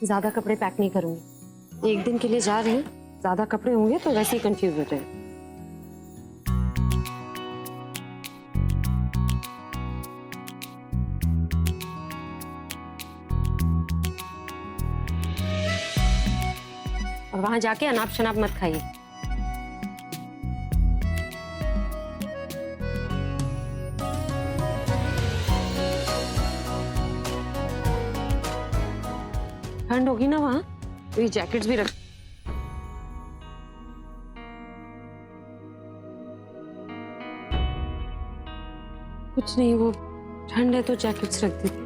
ज्यादा कपड़े पैक नहीं करूंगी, एक दिन के लिए जा रही हूँ, ज्यादा कपड़े होंगे तो वैसे ही कंफ्यूज हो जाए। और वहां जाके अनाप शनाप मत खाइए। ठंड होगी ना वहां, तो ये जैकेट्स भी रख। कुछ नहीं, वो ठंड है तो जैकेट्स रख दी।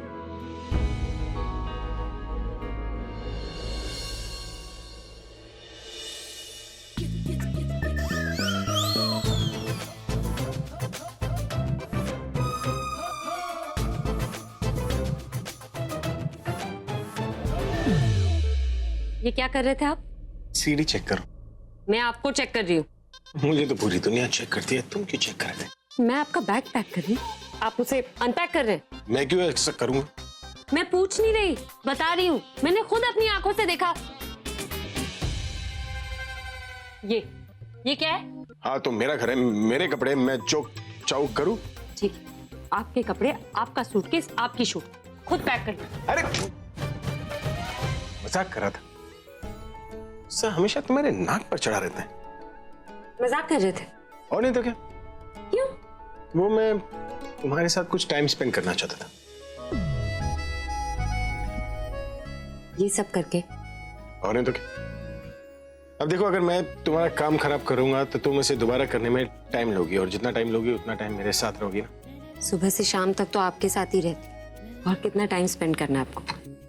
ये क्या कर रहे थे आप? सीढ़ी चेक करो। मैं आपको चेक कर रही हूँ। मुझे तो पूरी दुनिया चेक करती है, तुम क्यों चेक कर रहे थे? मैं आपका बैग पैक कर रही हूँ, आप उसे अनपैक कर रहे हैं। मैं क्यों ऐसा करूंगा? मैं पूछ नहीं रही, बता रही हूँ, मैंने खुद अपनी आंखों से देखा। ये क्या है? हाँ तो मेरा घर है, मेरे कपड़े, मैं चौक चाउक करूँ? ठीक है, आपके कपड़े, आपका सूटकेस, आपकी शूट, खुद पैक कर लो। अरे मजाक कर रहा था। सर हमेशा तुम्हारे नाक पर चढ़ा रहते हैं। मजाक कर रहे थे। और नहीं तो क्या? क्यों? वो मैं तुम्हारे साथ कुछ टाइम स्पेंड करना चाहता था। ये सब करके? और नहीं तो क्या? अब देखो, अगर मैं तुम्हारा काम खराब करूंगा तो तुम इसे दोबारा करने में टाइम लोगी, और जितना टाइम लोगी उतना टाइम मेरे साथ रहोगी ना। सुबह से शाम तक तो आपके साथ ही रहती, और कितना टाइम स्पेंड करना है आपको?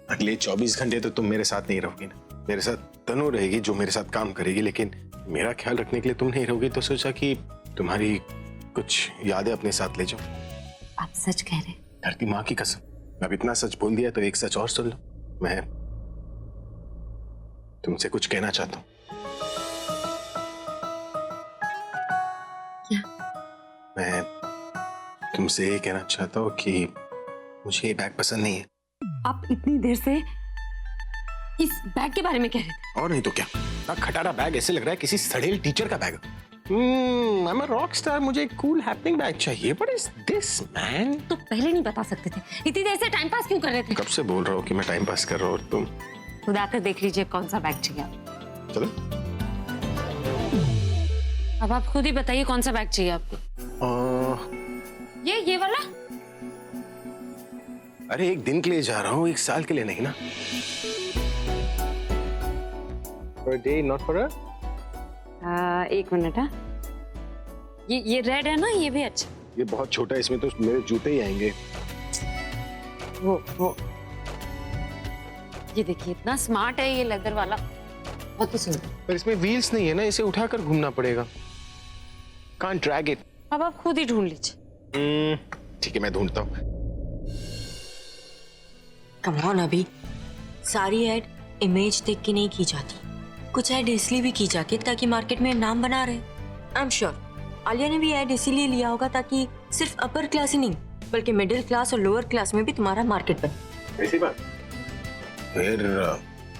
अगले 24 घंटे तो तुम मेरे साथ नहीं रहोगी ना। मेरे साथ तनु रहेगी जो मेरे साथ काम करेगी, लेकिन मेरा ख्याल रखने के लिए तुम नहीं रहोगी, तो सोचा कि तुम्हारी कुछ यादें अपने साथ ले जाओ। आप सच कह रहे हैं? धरती माँ की कसम, अब इतना सच बोल दिया तो एक सच और सुन लो। मैं तुमसे कुछ कहना चाहता हूँ। क्या? मैं तुमसे ये कहना चाहता हूँ कि मुझे ये बैग पसंद नहीं है। आप इतनी देर से इस बैग के बारे में कह रहे थे? और नहीं तो क्या, ना खटारा बैग, ऐसे लग रहा है किसी सड़ेल टीचर का bag. I'm a rock star, मुझे कूल हैपनिंग बैग चाहिए। What is this, man? तो पहले नहीं बता सकते थे, इतनी देर से टाइम पास क्यों कर रहे थे? कब से बोल रहा हूँ कि मैं टाइम पास कर रहा हूँ, और तुम? खुद आकर देख लीजिए कौन सा बैग चाहिए आपको। चलो। अब आप खुद ही बताइए कौन सा बैग चाहिए आपको। ये वाला? अरे एक दिन के लिए जा रहा हूँ, एक साल के लिए नहीं ना। For a day, not for a... एक मिनट। हाँ, ये रेड है ना, ये भी अच्छा। ये बहुत छोटा है, इसमें तो मेरे जूते ही आएंगे। वो ये देखिए, इतना स्मार्ट है ये लेदर वाला, बहुत ही सुंदर। पर इसमें व्हील्स नहीं है ना, इसे उठाकर घूमना पड़ेगा। Can't drag it. अब आप खुद ही ढूंढ लीजिए। ठीक है, मैं ढूंढता हूँ। कम ऑन अभी, सारी ऐड इमेज देख के नहीं की जाती, कुछ ऐड इसलिए भी की जाती है ताकि मार्केट में नाम बना रहे। आई एम श्योर आलिया ने भी ऐड इसीलिए लिया होगा ताकि सिर्फ अपर क्लास ही नहीं बल्कि मिडिल क्लास और लोअर क्लास में भी तुम्हारा मार्केट बने। ऐसी बात? फिर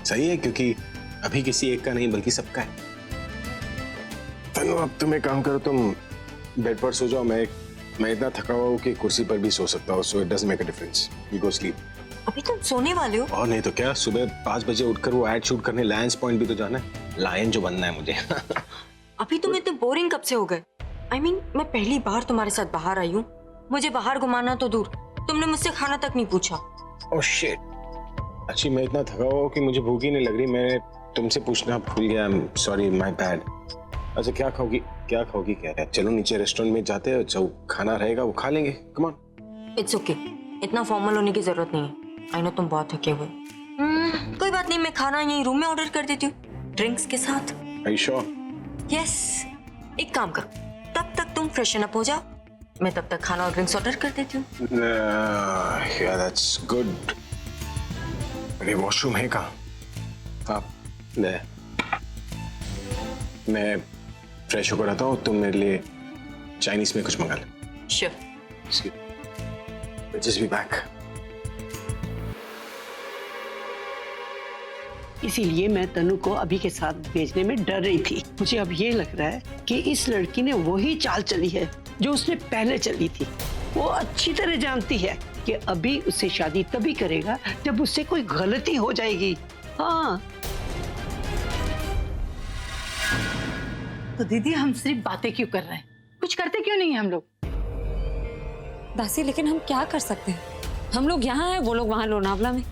सही है, क्योंकि अभी किसी एक का नहीं बल्कि सबका है। तनु अब तुम एक काम करो, तुम बेड पर सो जाओ। मैं इतना थका हुआ हूँ कि कुर्सी पर भी सो सकता हूँ, so it doesn't make a difference. You go sleep. अभी तुम सोने वाले हो? और नहीं तो क्या, सुबह 5 बजे उठकर वो एड शूट करने लायंस पॉइंट भी तो जाना है। लायन जो बनना है मुझे। अभी तुम इतने बोरिंग कब से हो गए? I mean, मैं पहली बार तुम्हारे साथ बाहर आई हूँ, मुझे बाहर घुमाना तो दूर, तुमने मुझसे खाना तक नहीं पूछा। Oh shit. अच्छी, मैं इतना थका हुआ हूँ कि मुझे भूख ही नहीं लग रही। मैं तुमसे पूछना भूल गया, सॉरी, माय बैड। अच्छा, क्या खाओगी? क्या? चलो नीचे रेस्टोरेंट में जाते हैं, जो खाना रहेगा वो खा लेंगे। Come on. इट्स ओके, इतना फॉर्मल होने की जरूरत नहीं है। आई नो तुम बहुत थके हुए। कोई बात नहीं, मैं खाना यहीं रूम में ऑर्डर कर देती हूँ, ड्रिंक्स के साथ। Are you sure? यस, एक काम कर, तब तक तुम फ्रेशन अप हो जाओ, मैं तब तक खाना और ड्रिंक्स ऑर्डर कर देती हूँ। Yeah, that's good. अरे वॉशरूम है कहाँ? आप मैं फ्रेश होकर आता हूँ, तुम मेरे लिए चाइनीज में कुछ मंगा ले। श्योर। Just be back. इसीलिए मैं तनु को अभी के साथ भेजने में डर रही थी। मुझे अब ये लग रहा है कि इस लड़की ने वही चाल चली है जो उसने पहले चली थी। वो अच्छी तरह जानती है कि अभी उससे शादी तभी करेगा जब उससे कोई गलती हो जाएगी। हाँ, तो दीदी हम सिर्फ बातें क्यों कर रहे हैं, कुछ करते क्यों नहीं है हम लोग? दासी लेकिन हम क्या कर सकते हैं? हम लोग यहाँ हैं, वो लोग वहाँ लोनावला में।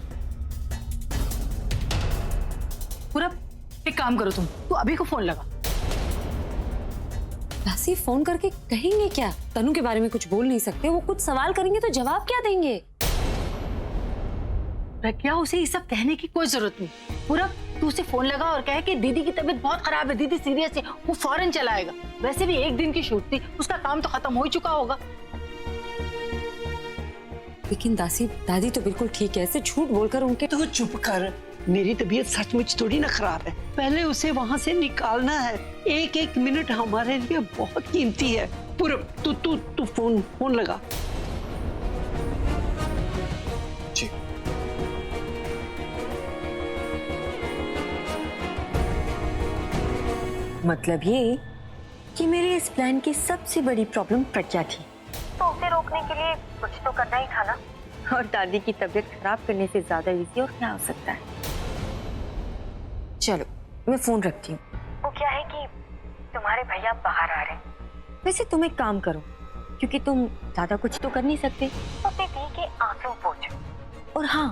पूरा एक काम करो, तू अभी को फोन लगा। दासी फोन करके कहेंगे क्या? तनु के बारे में कुछ बोल नहीं सकते, वो कुछ सवाल करेंगे तो जवाब क्या देंगे? प्रज्ञा, उसे ये सब कहने की कोई जरूरत नहीं। पूरा तू उसे फोन लगा और कहे कि दीदी की तबीयत बहुत खराब है, दीदी सीरियस है, वो फौरन चला आएगा। वैसे भी एक दिन की शूट थी, उसका काम तो खत्म हो ही चुका होगा। लेकिन दासी, दादी तो बिल्कुल ठीक है, ऐसे झूठ बोलकर उनके। तो चुप कर। मेरी तबीयत सचमुच थोड़ी ना खराब है, पहले उसे वहाँ से निकालना है। एक एक मिनट हमारे लिए बहुत कीमती है। पूरब, तू फोन लगा। जी। मतलब ये कि मेरे इस प्लान की सबसे बड़ी प्रॉब्लम प्रज्ञा थी, तो उसे रोकने के लिए कुछ तो करना ही था ना। और दादी की तबीयत खराब करने से ज्यादा इजी और क्या हो सकता है। चलो मैं फोन रखती हूँ। वो क्या है कि तुम्हारे भैया बाहर आ रहे हैं। वैसे तुम एक काम करो, क्योंकि तुम ज्यादा कुछ तो कर नहीं सकते, तो अपनी दी के आंसू पोंछो। और हाँ,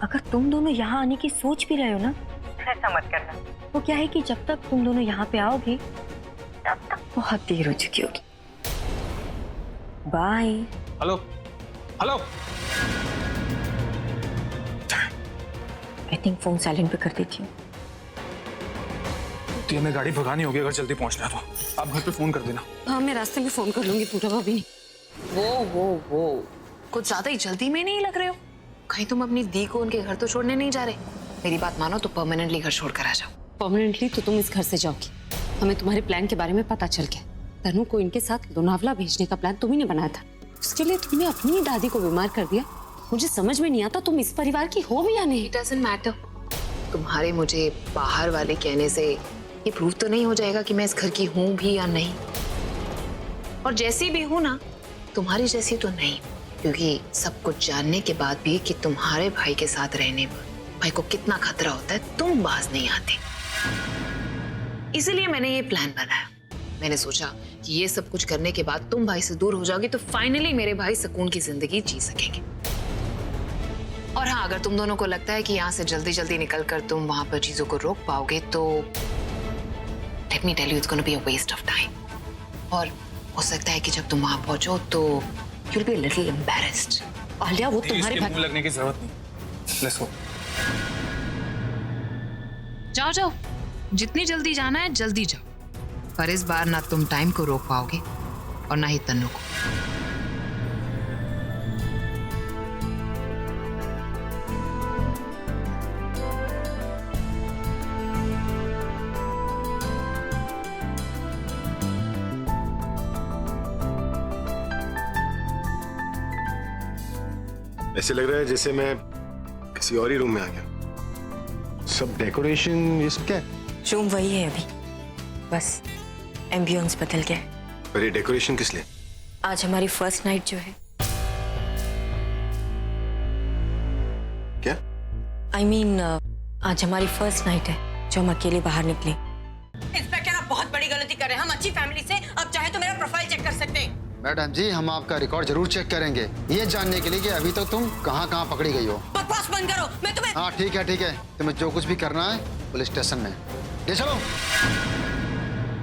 अगर तुम दोनों यहाँ आने की सोच भी रहे हो ना, ऐसा मत करना। वो क्या है कि जब तक तुम दोनों यहाँ पे आओगे तब तक बहुत देर हो चुकी होगी। Bye. Hello hello. I think phone silent पे कर देती हूँ। तो हमें गाड़ी भगानी होगी अगर जल्दी पहुंचना है तो। आप घर पे फोन कर देना। हाँ, मैं रास्ते में फोन कर लूंगी। पूरा भाभी नहीं। वो कुछ ज्यादा ही जल्दी में नहीं लग रहे हो? कहीं तुम अपनी दी को उनके घर तो छोड़ने नहीं जा रहे? मेरी बात मानो तो परमानेंटली घर छोड़ कर आ जाओ। परमानेंटली तो तुम इस घर से जाओगी। हमें तुम्हारे प्लान के बारे में पता चल गया। तनु को इनके साथ लोनावला भेजने का प्लान तुम्ही ने बनाया था। उसके लिए तुमने अपनी दादी को बीमार कर दिया। मुझे समझ में नहीं आता तुम इस परिवार की हो भी या नहीं। It doesn't matter। तुम्हारे मुझे बाहर वाले कहने से ये प्रूव तो नहीं हो जाएगा कि मैं इस घर की हूँ भी या नहीं। और जैसी भी हूँ ना, तुम्हारी जैसी तो नहीं, क्योंकि सब कुछ जानने के बाद भी कि तुम्हारे भाई के साथ रहने पर भाई को कितना खतरा होता है, तुम बाज नहीं आते। इसीलिए मैंने ये प्लान बनाया। मैंने सोचा कि ये सब कुछ करने के बाद तुम भाई से दूर हो जाओगी तो फाइनली मेरे भाई सुकून की जिंदगी जी सकेंगे। और हाँ, अगर तुम दोनों को लगता है कि यहाँ से जल्दी जल्दी निकल कर तुम वहां पर चीजों को रोक पाओगे तो let me tell you, it's gonna be a waste of time. और हो सकता है कि जब तुम वहां पहुंचो तो you will be a little embarrassed. Alia, वो तुम्हारे इसके भाई। मुंह लगने की जरूरत नहीं। Let's go. जाओ जाओ, जितनी जल्दी जाना है जल्दी जाओ, पर इस बार ना तुम टाइम को रोक पाओगे और ना ही तन्नू को। ऐसे लग रहा है जैसे मैं किसी और ही रूम में आ गया। सब डेकोरेशन ये सब क्या है? रूम वही है अभी, बस एम्बियंस बदल गया है। पर ये डेकोरेशन किस लिए? आज हमारी फर्स्ट नाइट जो है। क्या? I mean, आज हमारी फर्स्ट नाइट है जो हम अकेले बाहर निकले। इंस्पेक्टर, आप बहुत बड़ी गलती कर रहे हैं। हम अच्छी फैमिली से, आप चाहे तो मेरा प्रोफाइल चेक कर सकते हैं। मैडम जी, हम आपका रिकॉर्ड जरूर चेक करेंगे, ये जानने के लिए कि अभी तक तुम कहाँ कहाँ पकड़ी गई हो। बकवास बंद करो, मैं तुम्हें। हाँ ठीक है, तुम्हें जो कुछ भी करना है पुलिस स्टेशन में ले चलो।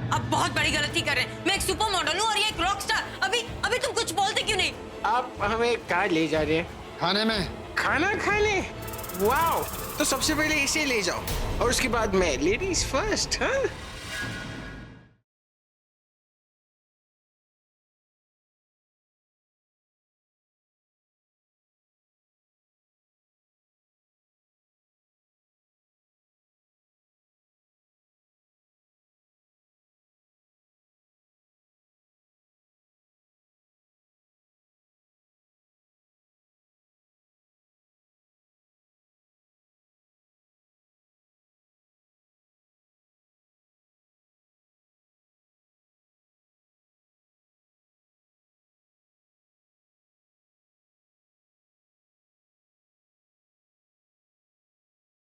आप बहुत बड़ी गलती कर रहे हैं। मैं एक सुपर मॉडल हूँ और ये एक रॉक स्टार। अभी तुम कुछ बोलते क्यों नहीं? आप हमें कहाँ ले जा रहे हैं? खाने में। खाना खाने? वाओ, तो सबसे पहले इसे ले जाओ और उसके बाद मैं। Ladies first. हाँ,